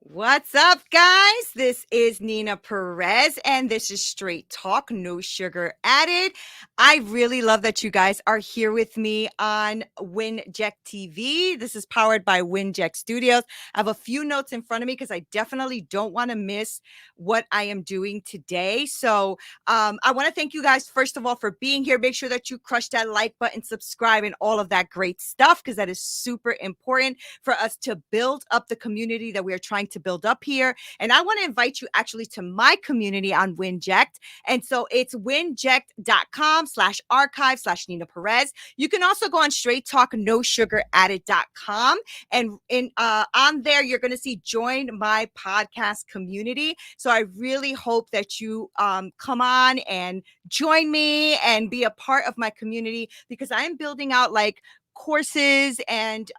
What's up, guys? This is Nina Perez, and this is Straight Talk, no sugar added. I really love that you guys are here with me on WinJect TV. This is powered by WinJect Studios. I have a few notes in front of me because I definitely don't want to miss what I am doing today. So I want to thank you guys, first of all, for being here. Make sure that you crush that like button, subscribe, and all of that great stuff because that is super important for us to build up the community that we are trying to build up here. And I want to invite you actually to my community on WinJect. And so it's winject.com/archive/Nina Perez. You can also go on straighttalknosugaradded.com. And on there, you're going to see join my podcast community. So I really hope that you come on and join me and be a part of my community because I am building out like courses and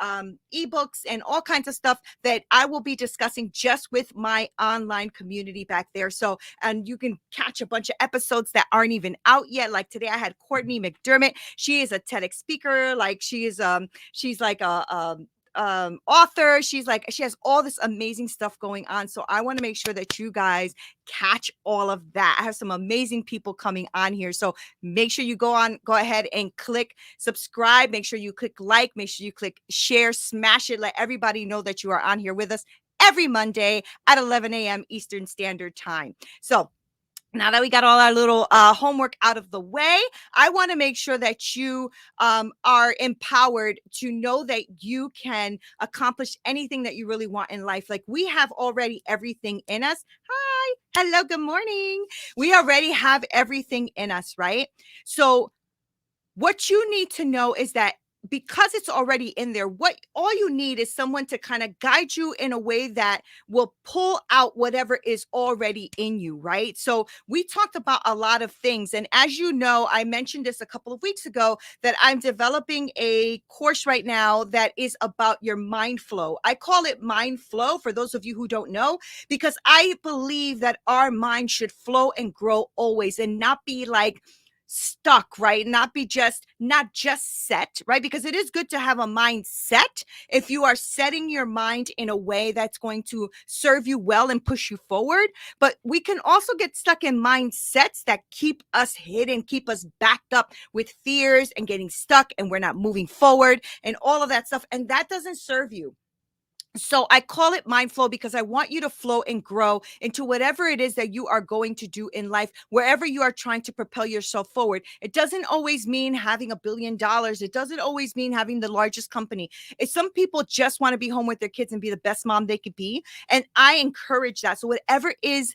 ebooks and all kinds of stuff that I will be discussing just with my online community back there. So, and you can catch a bunch of episodes that aren't even out yet. Like today I had Courtney McDermott. She is a TEDx speaker. Like she's like a author. She has all this amazing stuff going on. So I want to make sure that you guys catch all of that. I have some amazing people coming on here. So make sure you go ahead and click subscribe. Make sure you click like, make sure you click share, smash it. Let everybody know that you are on here with us every Monday at 11 a.m. Eastern Standard Time. So now that we got all our little homework out of the way, I want to make sure that you are empowered to know that you can accomplish anything that you really want in life. Like we have already everything in us. Hi, hello, good morning. We already have everything in us, right? So what you need to know is that because it's already in there, what all you need is someone to kind of guide you in a way that will pull out whatever is already in you, right? So we talked about a lot of things. And as you know, I mentioned this a couple of weeks ago that I'm developing a course right now that is about your mind flow. I call it mind flow for those of you who don't know, because I believe that our mind should flow and grow always and not be like stuck, right? Not just set, right? Because it is good to have a mindset if you are setting your mind in a way that's going to serve you well and push you forward. But we can also get stuck in mindsets that keep us hidden, keep us backed up with fears and getting stuck, and we're not moving forward and all of that stuff. And that doesn't serve you. So I call it mind flow because I want you to flow and grow into whatever it is that you are going to do in life, wherever you are trying to propel yourself forward. It doesn't always mean having $1 billion. It doesn't always mean having the largest company. Some people just want to be home with their kids and be the best mom they could be. And I encourage that. So whatever is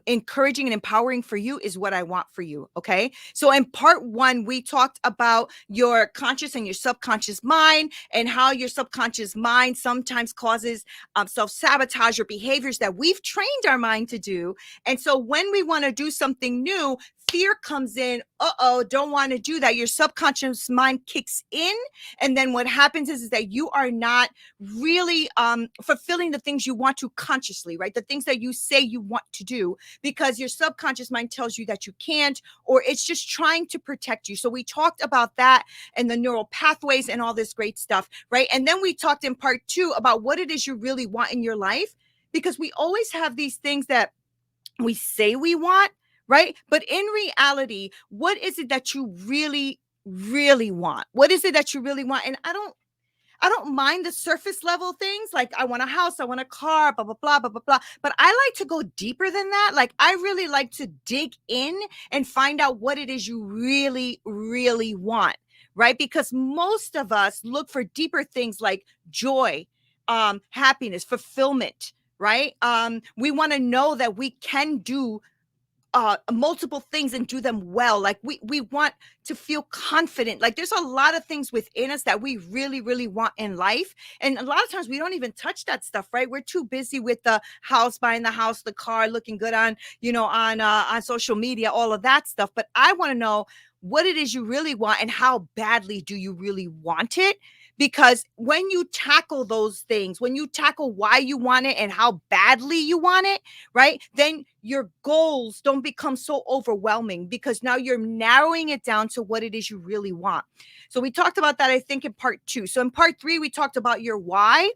encouraging and empowering for you is what I want for you. Okay. So in part one, we talked about your conscious and your subconscious mind and how your subconscious mind sometimes causes self-sabotage or behaviors that we've trained our mind to do. And so when we want to do something new, fear comes in. Don't want to do that. Your subconscious mind kicks in. And then what happens is that you are not really fulfilling the things you want to consciously, right? The things that you say you want to do because your subconscious mind tells you that you can't, or it's just trying to protect you. So we talked about that and the neural pathways and all this great stuff, right? And then we talked in part two about what it is you really want in your life, because we always have these things that we say we want, right? But in reality, what is it that you really, really want? What is it that you really want? And I don't mind the surface level things like I want a house, I want a car, blah, blah, blah, blah, blah, blah. But I like to go deeper than that. Like I really like to dig in and find out what it is you really, really want, right? Because most of us look for deeper things like joy, happiness, fulfillment, right? We want to know that we can do multiple things and do them well. Like we want to feel confident. Like there's a lot of things within us that we really, really want in life. And a lot of times we don't even touch that stuff, right? We're too busy with the house, buying the house, the car, looking good on social media, all of that stuff. But I want to know what it is you really want and how badly do you really want it? Because when you tackle those things, when you tackle why you want it and how badly you want it, right, then your goals don't become so overwhelming because now you're narrowing it down to what it is you really want. So we talked about that, I think, in part two. So in part three, we talked about your why,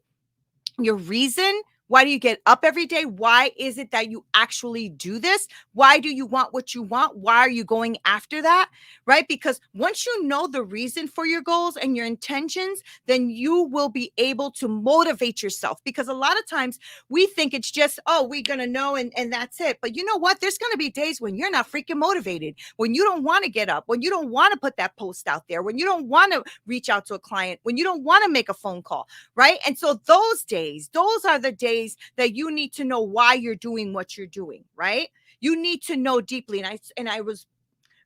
your reason Why do you get up every day? Why is it that you actually do this? Why do you want what you want? Why are you going after that? Right? Because once you know the reason for your goals and your intentions, then you will be able to motivate yourself. Because a lot of times we think it's just, oh, we're going to know and that's it. But you know what? There's going to be days when you're not freaking motivated, when you don't want to get up, when you don't want to put that post out there, when you don't want to reach out to a client, when you don't want to make a phone call, right? And so those days, those are the days that you need to know why you're doing what you're doing, right? You need to know deeply. And I was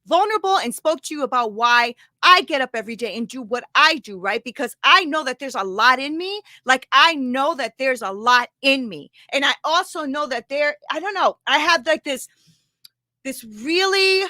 vulnerable and spoke to you about why I get up every day and do what I do, right? Because I know that there's a lot in me. Like I know that there's a lot in me. And I also know that I don't know, I have like this really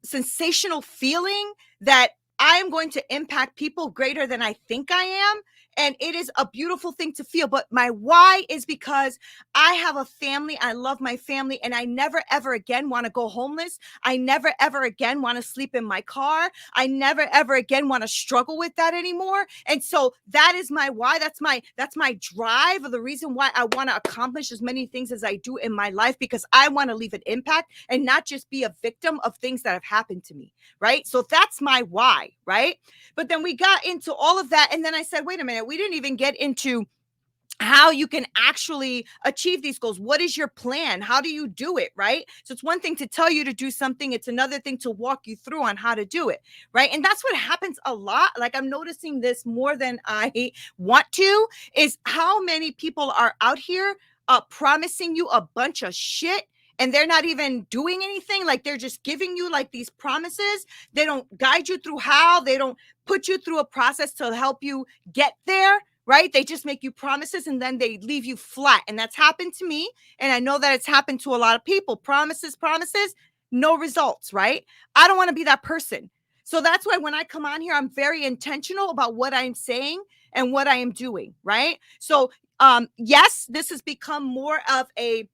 sensational feeling that I am going to impact people greater than I think I am. And it is a beautiful thing to feel. But my why is because I have a family. I love my family. And I never, ever again want to go homeless. I never, ever again want to sleep in my car. I never, ever again want to struggle with that anymore. And so that is my why. That's my drive, or the reason why I want to accomplish as many things as I do in my life, because I want to leave an impact and not just be a victim of things that have happened to me. Right. So that's my why. Right. But then we got into all of that. And then I said, wait a minute, we didn't even get into how you can actually achieve these goals. What is your plan? How do you do it? Right. So it's one thing to tell you to do something. It's another thing to walk you through on how to do it. Right. And that's what happens a lot. Like I'm noticing this more than I want to, is how many people are out here promising you a bunch of shit, and they're not even doing anything. Like they're just giving you like these promises. They don't guide you through how, they don't put you through a process to help you get there. Right? They just make you promises and then they leave you flat. And that's happened to me. And I know that it's happened to a lot of people. Promises, no results, right? I don't want to be that person. So that's why when I come on here, I'm very intentional about what I'm saying and what I am doing, right? So yes, this has become more of a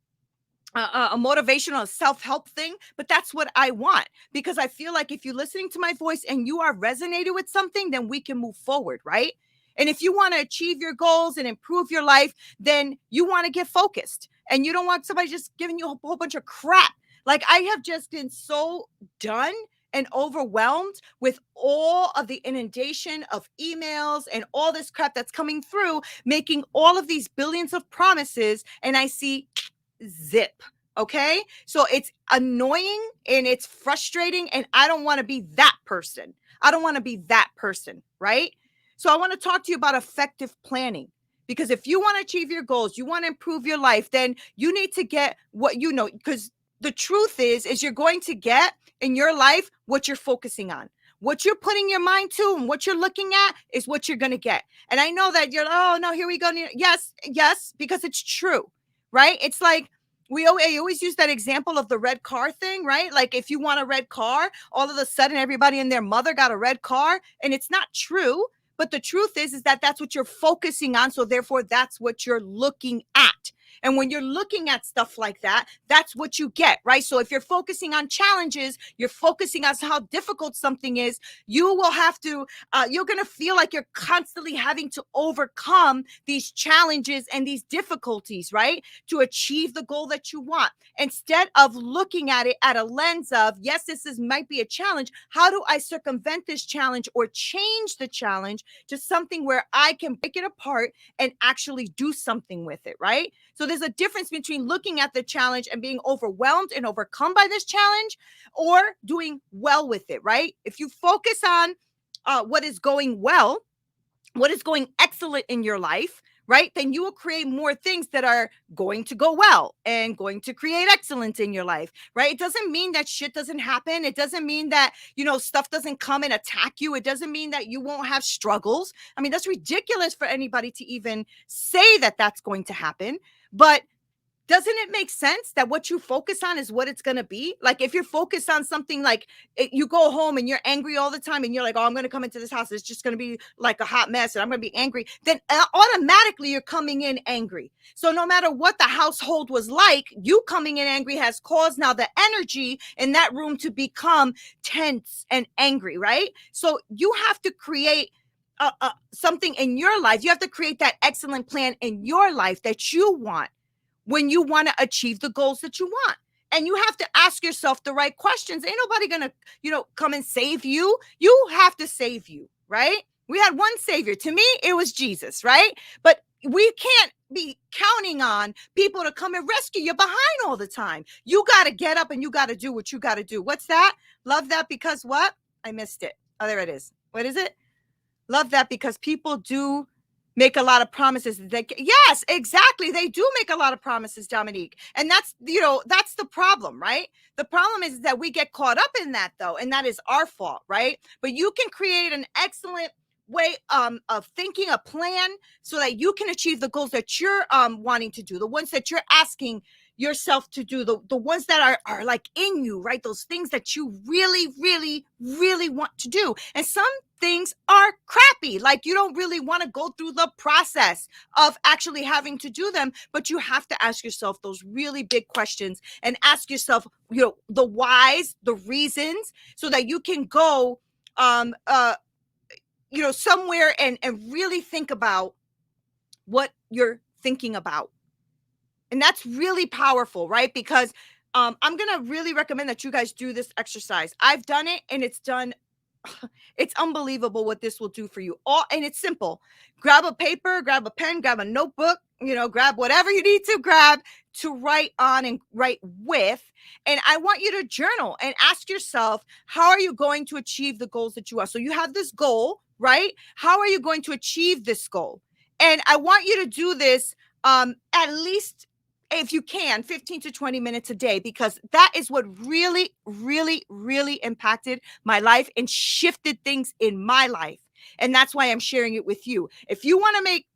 motivational self-help thing, but that's what I want, because I feel like if you're listening to my voice and you are resonated with something, then we can move forward, right? And if you want to achieve your goals and improve your life, then you want to get focused, and you don't want somebody just giving you a whole bunch of crap. Like I have just been so done and overwhelmed with all of the inundation of emails and all this crap that's coming through, making all of these billions of promises, and I see zip. Okay. So it's annoying and it's frustrating. And I don't want to be that person. I don't want to be that person. Right. So I want to talk to you about effective planning, because if you want to achieve your goals, you want to improve your life, then you need to get what you know, because the truth is you're going to get in your life what you're focusing on. What you're putting your mind to and what you're looking at is what you're going to get. And I know that you're, oh no, here we go. Yes, because it's true. Right. It's like, I always use that example of the red car thing, right? Like if you want a red car, all of a sudden everybody and their mother got a red car, and it's not true. But the truth is that that's what you're focusing on. So therefore, that's what you're looking at. And when you're looking at stuff like that, that's what you get, right? So if you're focusing on challenges, you're focusing on how difficult something is, you will have to, you're going to feel like you're constantly having to overcome these challenges and these difficulties, right? To achieve the goal that you want. Instead of looking at it at a lens of, yes, might be a challenge. How do I circumvent this challenge or change the challenge to something where I can break it apart and actually do something with it, right? So there's a difference between looking at the challenge and being overwhelmed and overcome by this challenge, or doing well with it, right? If you focus on what is going well, what is going excellent in your life, right? Then you will create more things that are going to go well and going to create excellence in your life, right? It doesn't mean that shit doesn't happen. It doesn't mean that, stuff doesn't come and attack you. It doesn't mean that you won't have struggles. I mean, that's ridiculous for anybody to even say that that's going to happen. But doesn't it make sense that what you focus on is what it's going to be? Like if you're focused on something like you go home and you're angry all the time and you're like, oh, I'm going to come into this house, it's just going to be like a hot mess and I'm going to be angry, then automatically you're coming in angry. So no matter what the household was like, you coming in angry has caused now the energy in that room to become tense and angry, right? So you have to create something in your life. You have to create that excellent plan in your life that you want when you want to achieve the goals that you want. And you have to ask yourself the right questions. Ain't nobody gonna, come and save you. You have to save you, right? We had one savior. To me, it was Jesus, right? But we can't be counting on people to come and rescue you behind all the time. You got to get up and you got to do what you got to do. What's that? Love that because what? I missed it. Oh, there it is. What is it? Love that because people do make a lot of promises. Yes, exactly. They do make a lot of promises, Dominique. And that's the problem, right? The problem is that we get caught up in that though, and that is our fault, right? But you can create an excellent way of thinking, a plan, so that you can achieve the goals that you're wanting to do, the ones that you're asking yourself to do, the ones that are like in you, right? Those things that you really, really, really want to do. And some things are crappy. Like you don't really want to go through the process of actually having to do them, but you have to ask yourself those really big questions and ask yourself, the whys, the reasons, so that you can go, somewhere and really think about what you're thinking about. And that's really powerful, right? Because I'm going to really recommend that you guys do this exercise. I've done it and it's unbelievable what this will do for you. And it's simple. Grab a paper, grab a pen, grab a notebook, grab whatever you need to grab to write on and write with. And I want you to journal and ask yourself, how are you going to achieve the goals that you are? So you have this goal, right? How are you going to achieve this goal? And I want you to do this at least, if you can, 15 to 20 minutes a day, because that is what really, really, really impacted my life and shifted things in my life. And that's why I'm sharing it with you. If you want to make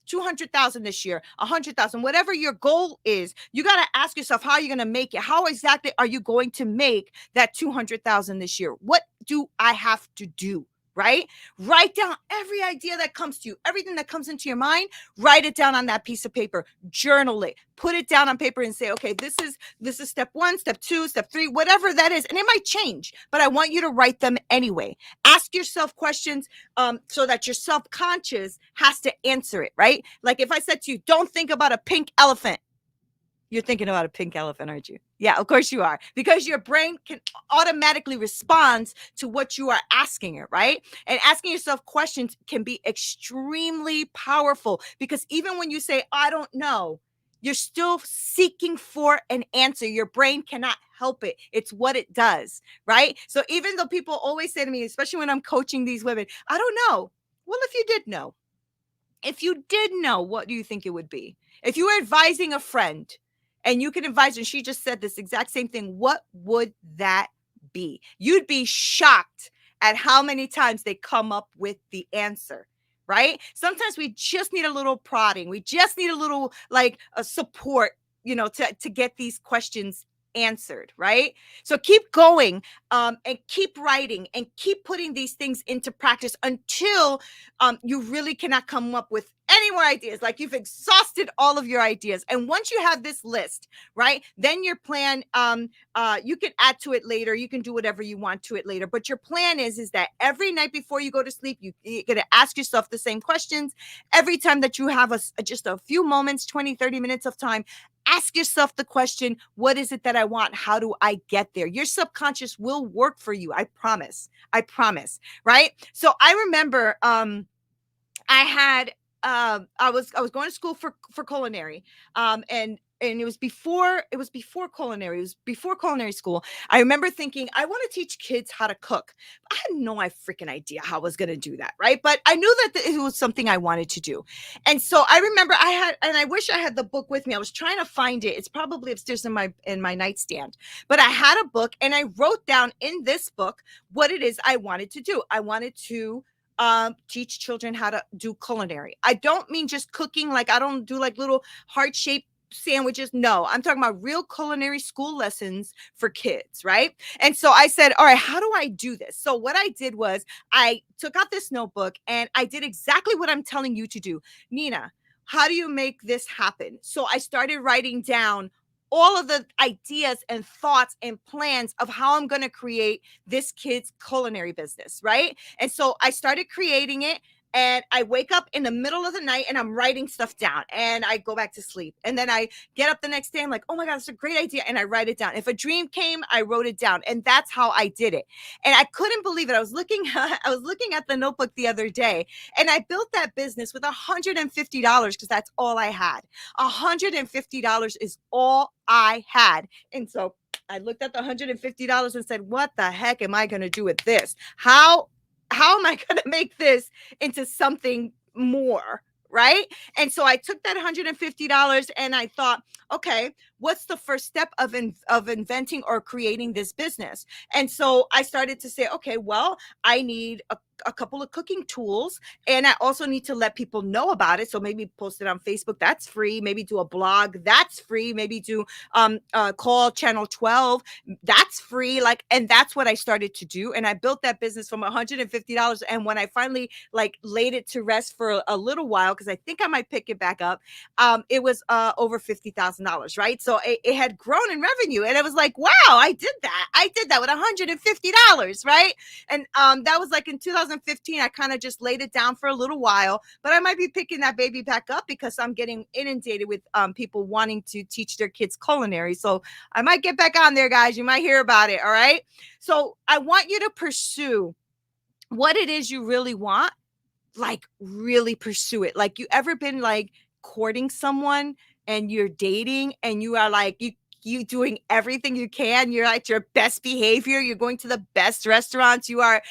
200,000 this year, 100,000, whatever your goal is, you got to ask yourself, how are you going to make it? How exactly are you going to make that 200,000 this year? What do I have to do? Right? Write down every idea that comes to you, everything that comes into your mind, write it down on that piece of paper, journal it, put it down on paper and say, okay, this is step 1, step 2, step 3, whatever that is. And it might change, but I want you to write them anyway. Ask yourself questions so that your self-conscious has to answer it, right? Like if I said to you, don't think about a pink elephant. You're thinking about a pink elephant, aren't you? Yeah, of course you are, because your brain can automatically respond to what you are asking it, right? And asking yourself questions can be extremely powerful, because even when you say, I don't know, you're still seeking for an answer. Your brain cannot help it. It's what it does, right? So even though people always say to me, especially when I'm coaching these women, I don't know. Well, if you did know, what do you think it would be? If you were advising a friend and you can advise, and she just said this exact same thing, what would that be? You'd be shocked at how many times they come up with the answer, right? Sometimes we just need a little prodding. We just need a little a support, to get these questions answered, right? So keep going and keep writing and keep putting these things into practice until you really cannot come up with any more ideas. Like you've exhausted all of your ideas. And once you have this list, right, then your plan, you can add to it later. You can do whatever you want to it later. But your plan is that every night before you go to sleep, you're going to ask yourself the same questions. Every time that you have just a few moments, 20, 30 minutes of time, ask yourself the question, what is it that I want? How do I get there? Your subconscious will work for you. I promise. Right? So I remember I had I was going to school for culinary, and it was before culinary. It was before culinary school. I remember thinking, I want to teach kids how to cook. I had no freaking idea how I was going to do that, right? But I knew that it was something I wanted to do. And so I remember and I wish I had the book with me. I was trying to find it. It's probably upstairs in my nightstand. But I had a book and I wrote down in this book what it is I wanted to do. I wanted to teach children how to do culinary. I don't mean just cooking. Like I don't do like little heart-shaped sandwiches. No, I'm talking about real culinary school lessons for kids, right? And so I said, all right, how do I do this? So what I did was I took out this notebook and I did exactly what I'm telling you to do. Neena, how do you make this happen? So I started writing down all of the ideas and thoughts and plans of how I'm going to create this kid's culinary business, right? And so I started creating it. and I wake up in the middle of the night and I'm writing stuff down and I go back to sleep. And then I get up the next day. I'm like, oh my God, that's a great idea. And I write it down. If a dream came, I wrote it down. And that's how I did it. And I couldn't believe it. I was looking at the notebook the other day, and I built that business with $150 because that's all I had. $150 is all I had. And so I looked at the $150 and said, what the heck am I going to do with this? How am I going to make this into something more? Right. And so I took that $150 and I thought, okay, what's the first step of inventing or creating this business? And so I started to say, okay, well, I need a couple of cooking tools, and I also need to let people know about it. So maybe post it on Facebook, that's free. Maybe do a blog, that's free. Maybe do call channel 12, that's free. Like, and that's what I started to do. And I built that business from $150. And when I finally like laid it to rest for a little while, because I think I might pick it back up, it was over $50,000, right? So it had grown in revenue, and it was like, wow, I did that with $150, right? And that was like in 2015. I kind of just laid it down for a little while, but I might be picking that baby back up because I'm getting inundated with people wanting to teach their kids culinary. So I might get back on there, guys. You might hear about it. All right. So I want you to pursue what it is you really want. Like, really pursue it. Like, you ever been like courting someone and you're dating and you are like, you doing everything you can, you're at your best behavior, you're going to the best restaurants, you are,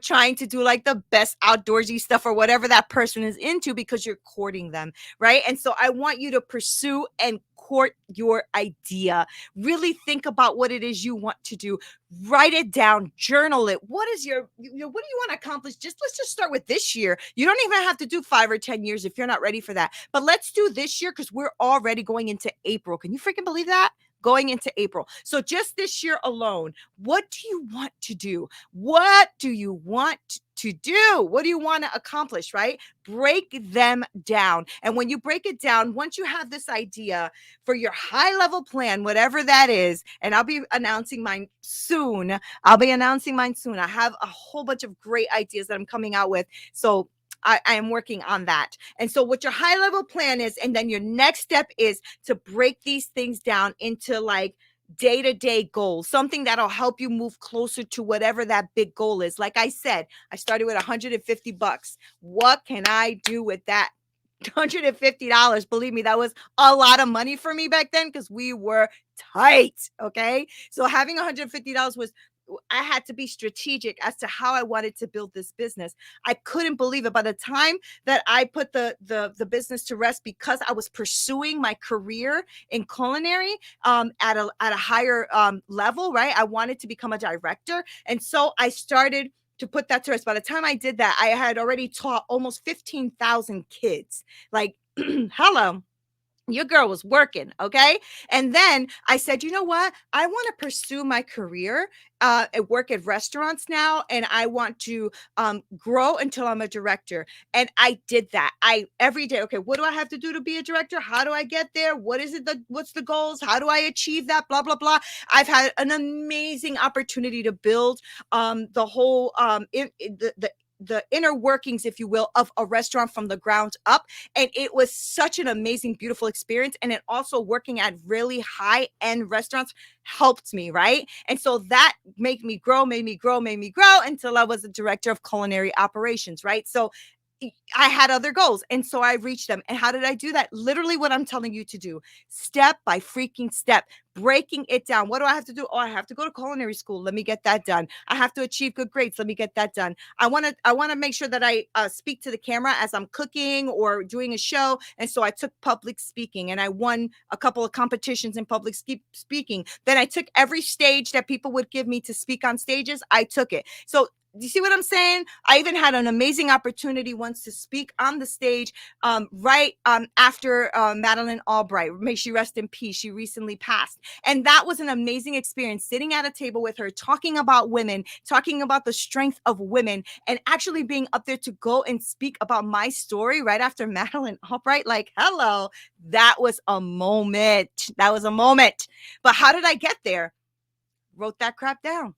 trying to do like the best outdoorsy stuff or whatever that person is into because you're courting them, right? And so I want you to pursue and court your idea. Really think about what it is you want to do. Write it down, journal it. What is your, what do you want to accomplish? Let's just start with this year. You don't even have to do 5 or 10 years if you're not ready for that. But let's do this year because we're already going into April. Can you freaking believe that? Going into April. So just this year alone, what do you want to do? What do you want to do? What do you want to accomplish, right? Break them down. And when you break it down, once you have this idea for your high level plan, whatever that is, and I'll be announcing mine soon. I have a whole bunch of great ideas that I'm coming out with. So I am working on that. And so what your high level plan is, and then your next step is to break these things down into like day-to-day goals, something that'll help you move closer to whatever that big goal is. Like I said, I started with $150. What can I do with that? $150. Believe me, that was a lot of money for me back then because we were tight. Okay. So having $150 was, I had to be strategic as to how I wanted to build this business. I couldn't believe it. By the time that I put the business to rest, because I was pursuing my career in culinary at a higher level, right? I wanted to become a director. And so I started to put that to rest. By the time I did that, I had already taught almost 15,000 kids. Like, hello. Your girl was working, okay? And then I said, you know what? I want to pursue my career and work at restaurants now, and I want to grow until I'm a director. And I did that. Every day, okay, what do I have to do to be a director? How do I get there? What's the goals? How do I achieve that? Blah, blah, blah. I've had an amazing opportunity to build the whole the inner workings, if you will, of a restaurant from the ground up. And it was such an amazing, beautiful experience. And it also working at really high end restaurants helped me, right? And so that made me grow until I was the director of culinary operations, right? So I had other goals. And so I reached them. And how did I do that? Literally what I'm telling you to do, step by freaking step, breaking it down. What do I have to do? Oh, I have to go to culinary school. Let me get that done. I have to achieve good grades. Let me get that done. I want to make sure that I speak to the camera as I'm cooking or doing a show. And so I took public speaking and I won a couple of competitions in public speaking. Then I took every stage that people would give me to speak on stages. I took it. So do you see what I'm saying? I even had an amazing opportunity once to speak on the stage right after Madeleine Albright. May she rest in peace. She recently passed. And that was an amazing experience, sitting at a table with her, talking about women, talking about the strength of women, and actually being up there to go and speak about my story right after Madeleine Albright. Like, hello, that was a moment. But how did I get there? Wrote that crap down.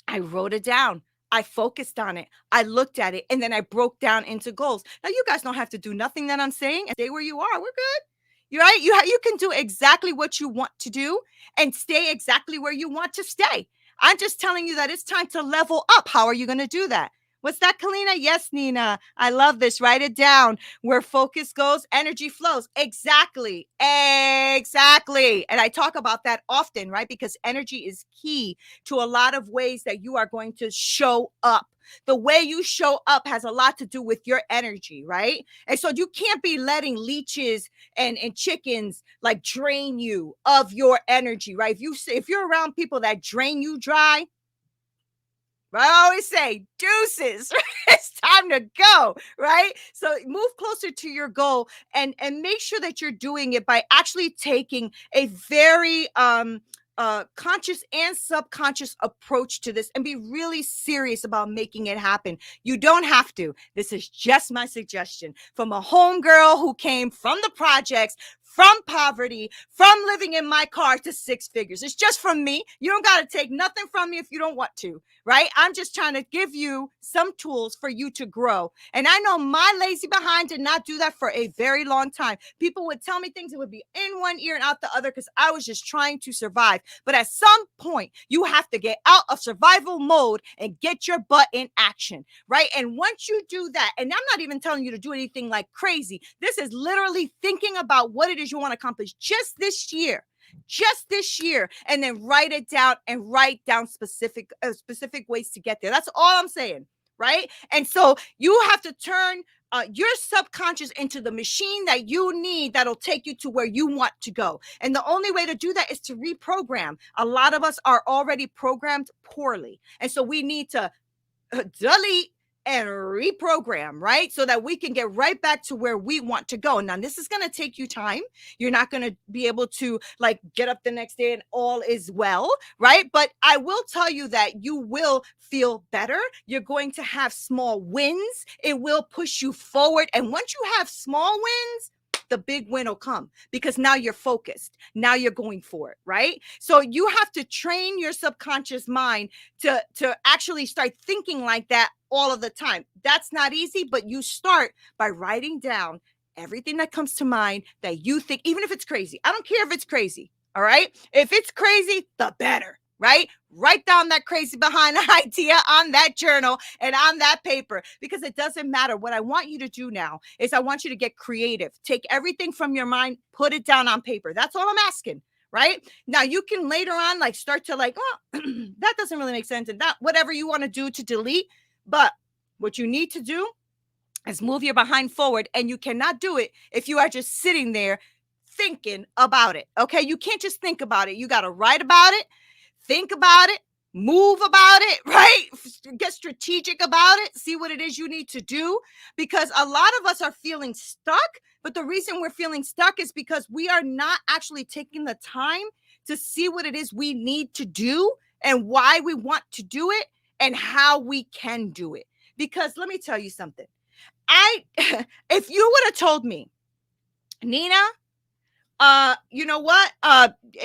I wrote it down. I focused on it. I looked at it, and then I broke down into goals. Now, you guys don't have to do nothing that I'm saying and stay where you are. We're good. You're right. You can do exactly what you want to do and stay exactly where you want to stay. I'm just telling you that it's time to level up. How are you going to do that? What's that, Kalina? Yes, Nina. I love this. Write it down. Where focus goes, energy flows. Exactly. Exactly. And I talk about that often, right? Because energy is key to a lot of ways that you are going to show up. The way you show up has a lot to do with your energy, right? And so you can't be letting leeches and chickens like drain you of your energy, right? If you're around people that drain you dry, I always say deuces. It's time to go, right? So move closer to your goal and make sure that you're doing it by actually taking a very conscious and subconscious approach to this and be really serious about making it happen. You don't have to. This is just my suggestion from a homegirl who came from the projects, from poverty, from living in my car to six figures. It's just from me. You don't got to take nothing from me if you don't want to, right? I'm just trying to give you some tools for you to grow. And I know my lazy behind did not do that for a very long time. People would tell me things that would be in one ear and out the other because I was just trying to survive. But at some point, you have to get out of survival mode and get your butt in action, right? And once you do that, and I'm not even telling you to do anything like crazy, this is literally thinking about what it is you want to accomplish just this year, and then write it down and write down specific ways to get there. That's all I'm saying, right? And so you have to turn your subconscious into the machine that you need that'll take you to where you want to go. And the only way to do that is to reprogram. A lot of us are already programmed poorly. And so we need to delete and reprogram, right? So that we can get right back to where we want to go. Now, this is going to take you time. You're not going to be able to like get up the next day and all is well, right? But I will tell you that you will feel better. You're going to have small wins. It will push you forward. And once you have small wins, the big win will come because now you're focused. Now you're going for it, right? So you have to train your subconscious mind to actually start thinking like that all of the time. That's not easy, but you start by writing down everything that comes to mind that you think, even if it's crazy. I don't care if it's crazy, all right? If it's crazy, the better, right? Write down that crazy behind idea on that journal and on that paper because it doesn't matter. What I want you to do now is I want you to get creative. Take everything from your mind, put it down on paper. That's all I'm asking, right? Now you can later on like start to like, oh, that doesn't really make sense. And that whatever you want to do to delete. But what you need to do is move your behind forward. And you cannot do it if you are just sitting there thinking about it. Okay. You can't just think about it. You got to write about it. Think about it, move about it, right? Get strategic about it, see what it is you need to do because a lot of us are feeling stuck. But the reason we're feeling stuck is because we are not actually taking the time to see what it is we need to do and why we want to do it and how we can do it. Because let me tell you something. If you would have told me, Nina, you know what?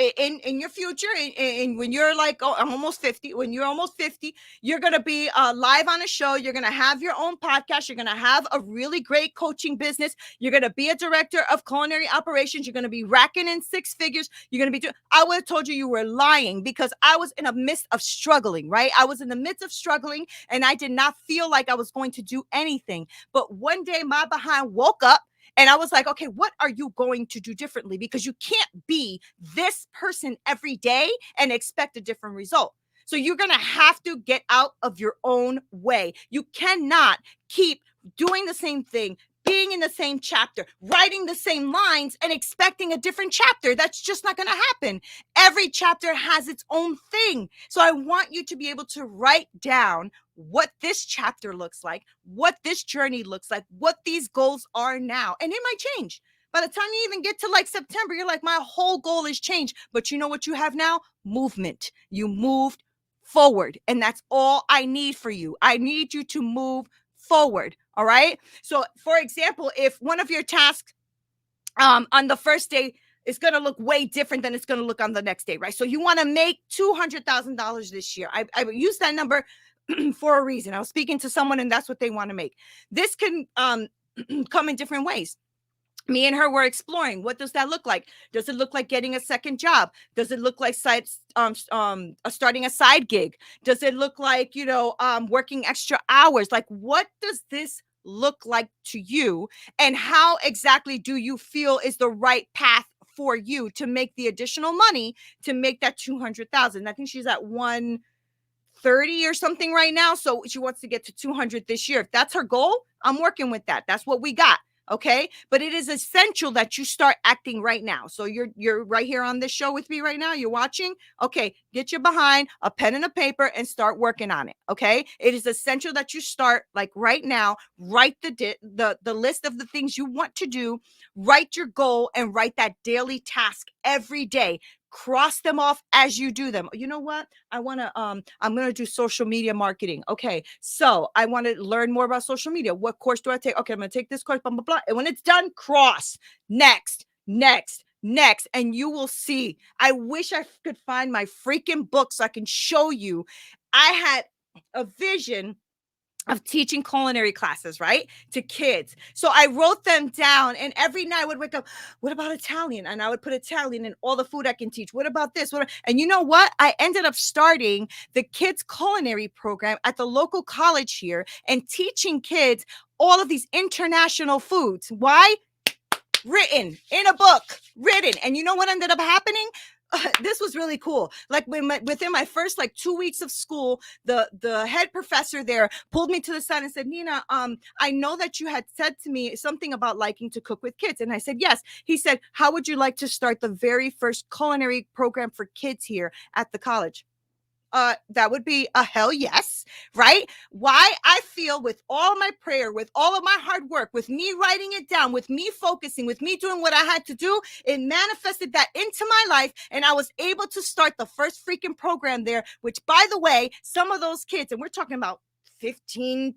In your future, in when you're like, oh, I'm almost 50, when you're almost 50, you're gonna be live on a show. You're gonna have your own podcast. You're gonna have a really great coaching business. You're gonna be a director of culinary operations. You're gonna be racking in six figures. You're gonna be doing. I would have told you were lying because I was in the midst of struggling. Right? I was in the midst of struggling, and I did not feel like I was going to do anything. But one day, my behind woke up. And I was like, okay, what are you going to do differently? Because you can't be this person every day and expect a different result. So you're going to have to get out of your own way. You cannot keep doing the same thing, being in the same chapter, writing the same lines and expecting a different chapter. That's just not going to happen. Every chapter has its own thing. So I want you to be able to write down what this chapter looks like, what this journey looks like, what these goals are now. And it might change. By the time you even get to like September, you're like, my whole goal has changed. But you know what you have now? Movement. You moved forward. And that's all I need for you. I need you to move forward. All right. So for example, if one of your tasks on the first day is going to look way different than it's going to look on the next day, right? So you want to make $200,000 this year. I use that number for a reason. I was speaking to someone and that's what they want to make. This can come in different ways. Me and her were exploring, what does that look like? Does it look like getting a second job? Does it look like starting a side gig? Does it look like, working extra hours? Like, what does this look like to you, and how exactly do you feel is the right path for you to make the additional money to make that 200,000? I think she's at 130 or something right now, so she wants to get to 200 this year. If that's her goal, I'm working with that. That's what we got. Okay, but it is essential that you start acting right now. So you're right here on this show with me right now. You're watching. Okay, get your behind a pen and a paper and start working on it. Okay, it is essential that you start like right now. Write the list of the things you want to do. Write your goal and write that daily task every day. Cross them off as you do them. You know what? I'm going to do social media marketing. Okay. So I want to learn more about social media. What course do I take? Okay. I'm going to take this course, blah, blah, blah. And when it's done, cross next, next, next. And you will see. I wish I could find my freaking book so I can show you. I had a vision of teaching culinary classes, right, to kids. So I wrote them down, and every night I would wake up, what about Italian? And I would put Italian in all the food I can teach. What about this? And you know what? I ended up starting the kids culinary program at the local college here and teaching kids all of these international foods. Why? Written in a book, written. And you know what ended up happening? This was really cool. Like within my first 2 weeks of school, the head professor there pulled me to the side and said, Neena, I know that you had said to me something about liking to cook with kids. And I said, yes. He said, how would you like to start the very first culinary program for kids here at the college? That would be a hell yes, right? Why? I feel with all my prayer, with all of my hard work, with me writing it down, with me focusing, with me doing what I had to do, it manifested that into my life. And I was able to start the first freaking program there, which, by the way, some of those kids, and we're talking about 15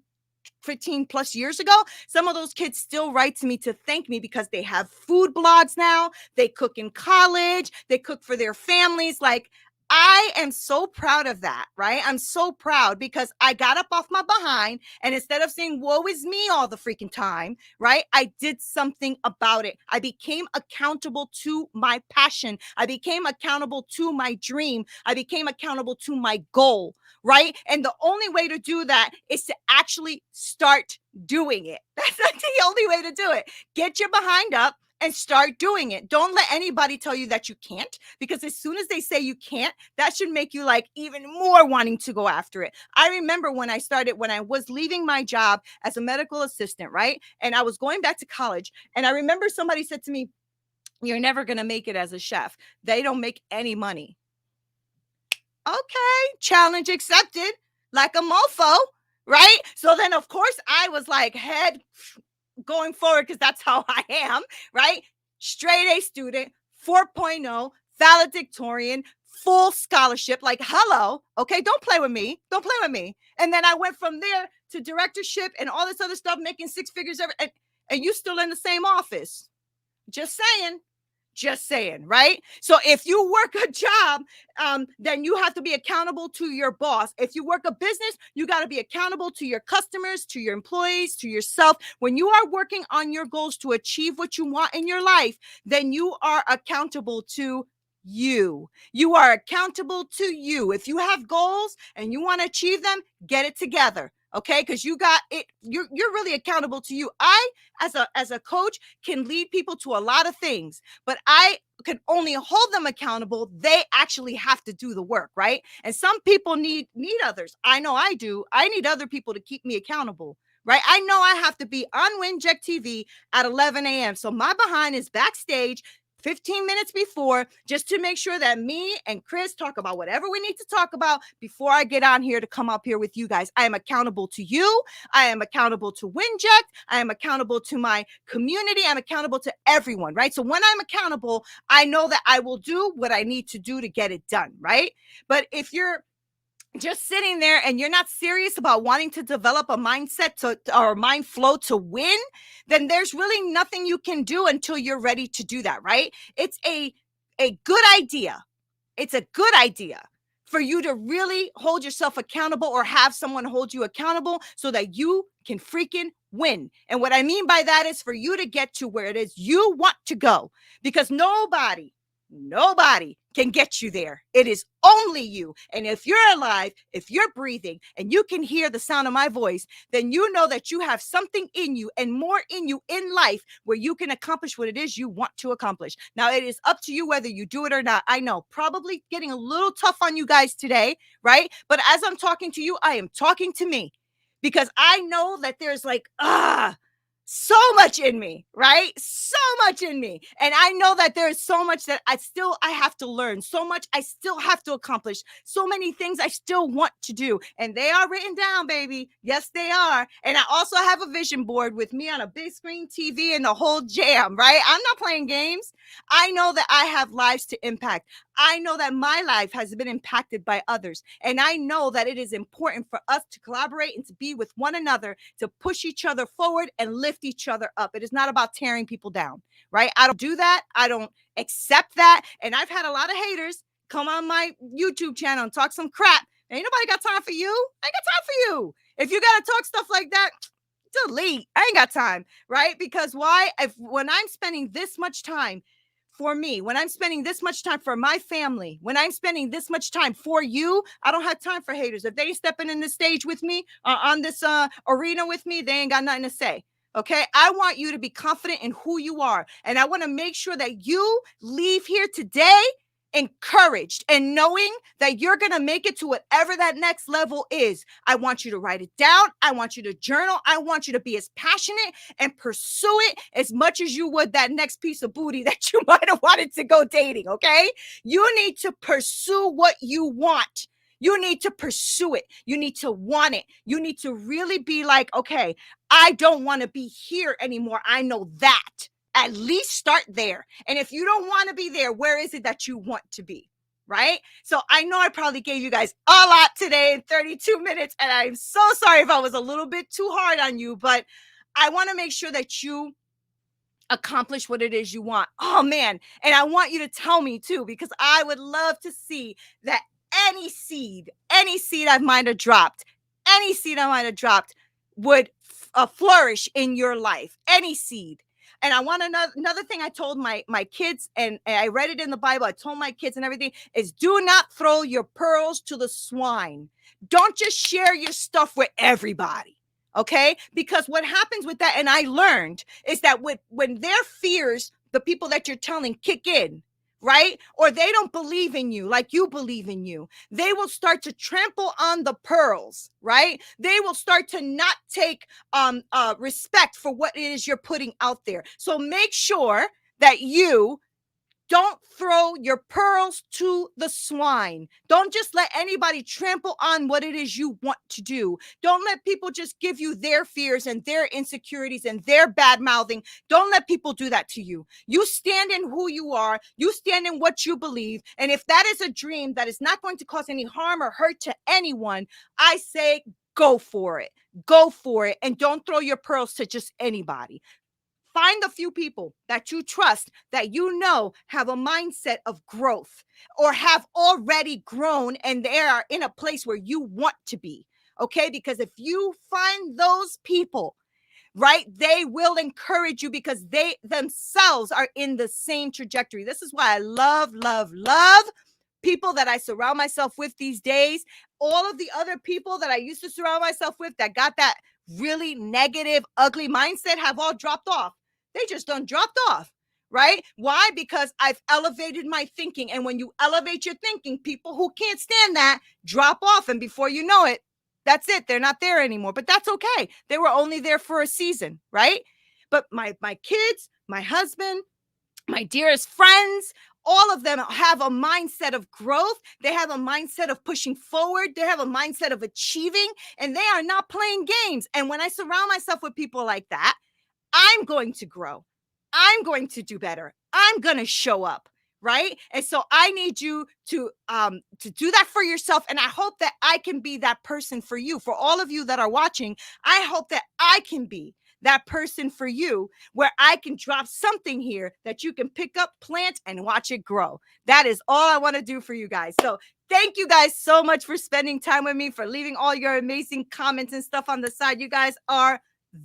plus years ago, some of those kids still write to me to thank me because they have food blogs now. They cook in college. They cook for their families. Like, I am so proud of that, right? I'm so proud because I got up off my behind, and instead of saying, woe is me all the freaking time, right? I did something about it. I became accountable to my passion. I became accountable to my dream. I became accountable to my goal, right? And the only way to do that is to actually start doing it. That's the only way to do it. Get your behind up and start doing it. Don't let anybody tell you that you can't, because as soon as they say you can't, that should make you even more wanting to go after it. I remember when I was leaving my job as a medical assistant, right? And I was going back to college. And I remember somebody said to me, you're never going to make it as a chef. They don't make any money. Okay, challenge accepted, like a mofo, right? So then, of course, I was head going forward, because that's how I am, right? Straight A student, 4.0, valedictorian, full scholarship. Hello, okay, don't play with me. Don't play with me. And then I went from there to directorship and all this other stuff, making six figures and you still in the same office. Just saying, right? So if you work a job, then you have to be accountable to your boss. If you work a business, you got to be accountable to your customers, to your employees, to yourself. When you are working on your goals to achieve what you want in your life, then you are accountable to you. You are accountable to you. If you have goals and you want to achieve them, get it together. Okay, because you got it. You're really accountable to you. I, as a coach, can lead people to a lot of things, but I can only hold them accountable. They actually have to do the work, right? And some people need others. I know I do. I need other people to keep me accountable, right? I know I have to be on Winject TV at 11 a.m. So my behind is backstage 15 minutes before, just to make sure that me and Chris talk about whatever we need to talk about before I get on here to come up here with you guys. I am accountable to you. I am accountable to Winject. I am accountable to my community. I'm accountable to everyone, right? So when I'm accountable, I know that I will do what I need to do to get it done, right? But if you're just sitting there and you're not serious about wanting to develop a mindset or mind flow to win, then there's really nothing you can do until you're ready to do that, right? It's a good idea. It's a good idea for you to really hold yourself accountable or have someone hold you accountable so that you can freaking win. And what I mean by that is for you to get to where it is you want to go, because nobody can get you there. It is only you. And if you're alive, if you're breathing, and you can hear the sound of my voice, then you know that you have something in you and more in you in life where you can accomplish what it is you want to accomplish. Now, it is up to you whether you do it or not. I know, probably getting a little tough on you guys today, right? But as I'm talking to you, I am talking to me, because I know that there's like, so much in me, right? So much in me. And I know that there's so much that I have to learn, so much I still have to accomplish, so many things I still want to do. And they are written down, baby. Yes, they are. And I also have a vision board with me on a big screen TV and the whole jam, right? I'm not playing games. I know that I have lives to impact. I know that my life has been impacted by others. And I know that it is important for us to collaborate and to be with one another, to push each other forward and lift each other up. It is not about tearing people down, right? I don't do that. I don't accept that. And I've had a lot of haters come on my YouTube channel and talk some crap. Ain't nobody got time for you. I ain't got time for you. If you got to talk stuff like that, delete. I ain't got time, right? Because why? When I'm spending this much time for me, when I'm spending this much time for my family, when I'm spending this much time for you, I don't have time for haters. If they stepping in the stage with me, on this arena with me, they ain't got nothing to say. Okay, I want you to be confident in who you are, and I want to make sure that you leave here today encouraged and knowing that you're going to make it to whatever that next level is. I want you to write it down. I want you to journal. I want you to be as passionate and pursue it as much as you would that next piece of booty that you might have wanted to go dating. Okay, you need to pursue what you want. You need to pursue it. You need to want it. You need to really be like, okay, I don't want to be here anymore. I know that. At least start there. And if you don't want to be there, where is it that you want to be? Right? So I know I probably gave you guys a lot today in 32 minutes. And I'm so sorry if I was a little bit too hard on you, but I want to make sure that you accomplish what it is you want. Oh man. And I want you to tell me too, because I would love to see that any seed I might have dropped, would flourish in your life. Any seed. And I want another thing I told my kids, and I read it in the Bible. I told my kids and everything is, do not throw your pearls to the swine. Don't just share your stuff with everybody. Okay? Because what happens with that, and I learned, is that when their fears, the people that you're telling, kick in, right? Or they don't believe in you like you believe in you, they will start to trample on the pearls, right? They will start to not take respect for what it is you're putting out there. So make sure that you don't throw your pearls to the swine. Don't just let anybody trample on what it is you want to do. Don't let people just give you their fears and their insecurities and their bad mouthing. Don't let people do that to you. You stand in who you are. You stand in what you believe. And if that is a dream that is not going to cause any harm or hurt to anyone, I say go for it. Go for it. And don't throw your pearls to just anybody. Find the few people that you trust, that you know have a mindset of growth or have already grown and they are in a place where you want to be. Okay? Because if you find those people, right, they will encourage you because they themselves are in the same trajectory. This is why I love people that I surround myself with these days. All of the other people that I used to surround myself with that got that really negative, ugly mindset have all dropped off. They just done dropped off, right? Why? Because I've elevated my thinking. And when you elevate your thinking, people who can't stand that drop off. And before you know it, that's it. They're not there anymore. But that's okay. They were only there for a season, right? But my kids, my husband, my dearest friends, all of them have a mindset of growth. They have a mindset of pushing forward. They have a mindset of achieving, and they are not playing games. And when I surround myself with people like that, I'm going to grow. I'm going to do better. I'm going to show up, right? And so I need you to do that for yourself. And I hope that I can be that person for you. For all of you that are watching, I hope that I can be that person for you, where I can drop something here that you can pick up, plant, and watch it grow. That is all I want to do for you guys. So Thank you guys so much for spending time with me, for leaving all your amazing comments and stuff on the side. You guys are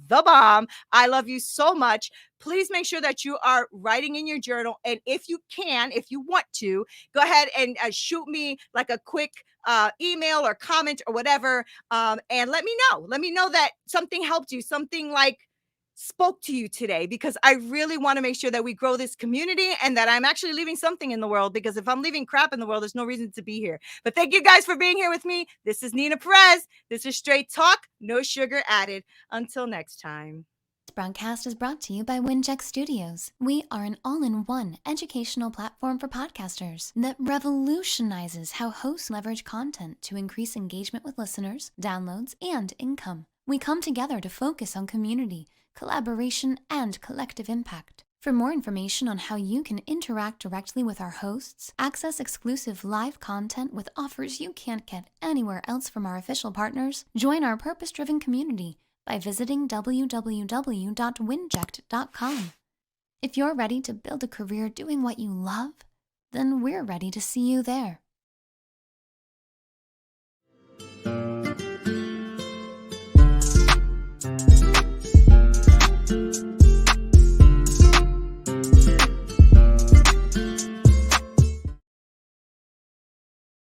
the bomb. I love you so much. Please make sure that you are writing in your journal. And if you can, if you want to, go ahead and shoot me like a quick email or comment or whatever. And let me know. Let me know that something helped you, something like spoke to you today, because I really want to make sure that we grow this community and that I'm actually leaving something in the world, because if I'm leaving crap in the world, there's no reason to be here. But thank you guys for being here with me. This is Neena Perez. This is Straight Talk, no sugar added. Until next time. This broadcast is brought to you by Winject Studios. We are an all-in-one educational platform for podcasters that revolutionizes how hosts leverage content to increase engagement with listeners, downloads, and income. We come together to focus on community, collaboration, and collective impact. For more information on how you can interact directly with our hosts, access exclusive live content with offers you can't get anywhere else from our official partners, join our purpose-driven community by visiting www.winject.com. If you're ready to build a career doing what you love, then we're ready to see you there.